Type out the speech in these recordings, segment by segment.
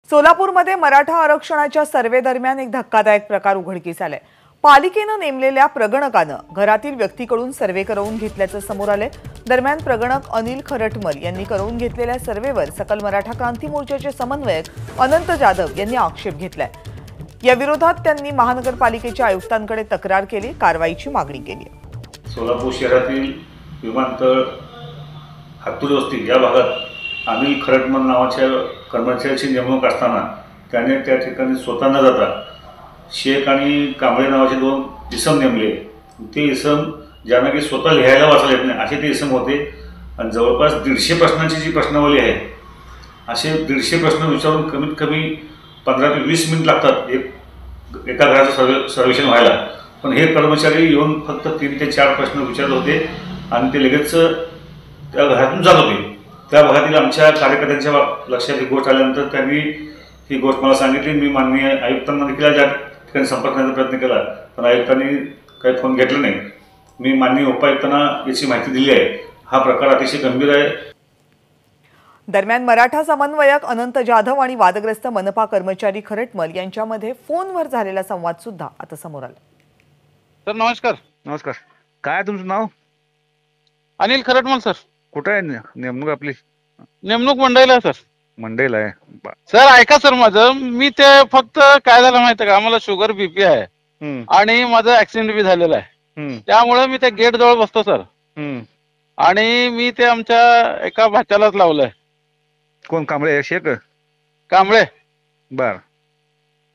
सोलापूरमध्ये मराठा आरक्षणाच्या सर्वे दरम्यान एक धक्कादायक प्रकार उघडकीस आलाय। पालिकेनं नेमलेल्या प्रगणकानं घरातील व्यक्तीकडून सर्वे करवून घेतल्याचं समोर आलंय। दरम्यान प्रगणक अनिल खरटमल यांनी करवून घेतलेल्या सर्वेवर सकल मराठा क्रांती मोर्चाचे समन्वयक अनंत जाधव यांनी आक्षेप घेतलाय। या विरोधात त्यांनी महानगरपालिकेच्या आयुक्तांकडे तक्रार केली, कारवाईची मागणी केली। सोलापूर शहरातील विमानतळ हातूर वस्ती या भागात अनिल खरटमल नावाच्या कर्मचाऱ्याची नेमणूक असताना त्याने त्या ठिकाणी स्वतः न जाता शेख आणि कांबळे नावाचे दोन इसम नेमले। ते इसम ज्यांना की स्वतः लिहायला वाचायला येत नाही असे ते इसम होते आणि जवळपास 150 प्रश्नांची जी प्रश्नावली आहे असे 150 प्रश्न विचारून कमीत कमी 15 ते 20 मिनिट लागतात एका घराचं सर्वेक्षण व्हायला। पण हे कर्मचारी येऊन फक्त 3 ते 4 प्रश्न विचारत होते आणि ते लगेच त्या घरातून जात होते। त्या भागातील आमच्या कार्यकर्त्यांच्या लक्षात ही गोष्ट आल्यानंतर त्यांनी ही गोष्ट मला सांगितली। मी माननीय आयुक्तांना देखील ज्या ठिकाणी संपर्क करण्याचा प्रयत्न केला पण आयुक्तांनी काही फोन घेतला नाही। मी माननीय उपायुक्तांना याची माहिती दिली आहे। हा प्रकार अतिशय गंभीर आहे। दरम्यान मराठा समन्वयक अनंत जाधव आणि वादग्रस्त मनपा कर्मचारी खरटमल यांच्यामध्ये फोनवर झालेला संवाद सुद्धा आता समोर आला। सर नमस्कार। नमस्कार। काय तुमचं नाव? अनिल खरटमल सर। कुठं आहे नेमणूक आपली? नेमणूक मंडईला आहे सर। मंडईला आहे। सर ऐका सर, माझं मी ते फक्त काय झालं माहिती का, आम्हाला शुगर बीपी आहे आणि माझं ऍक्सिडेंट बी झालेला आहे, त्यामुळे मी त्या गेट जवळ बसतो सर। आणि मी ते आमच्या एका भाच्यालाच लावलंय। कोण? कांबळे? शेख कांबळे? बर।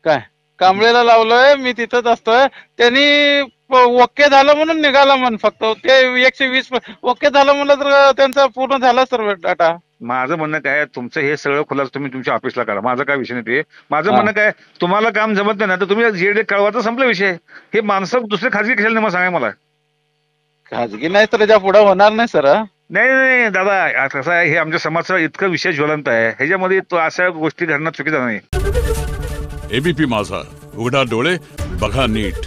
काय कांबळेला लावलोय मी, तिथंच असतोय। त्यांनी ओके झालं म्हणून निघाला म्हण, फक्त ते 120 ओके झालं म्हणलं तर त्यांचा पूर्ण झाला सर डाटा। माझं म्हणणं काय, तुमचं हे सगळं खुलासा तुम्ही तुमच्या ऑफिसला करा, माझं काय विषय नाही ते। माझं म्हणणं काय, तुम्हाला काम जमत नाही ना तर तुम्ही जे कळवायचं संपला विषय। हे माणसं दुसरे खाजगी कशाला नाही सांगा मला। खाजगी नाही तर याच्या पुढे होणार नाही सर। नाही नाही दादा, कसं आहे, हे आमच्या समाजाचा इतकं विषय ज्वलंत आहे, ह्याच्यामध्ये तो अशा गोष्टी घडणं चुकीचं नाही। एबीपी माझा, उघडा डोळे बघा नीट।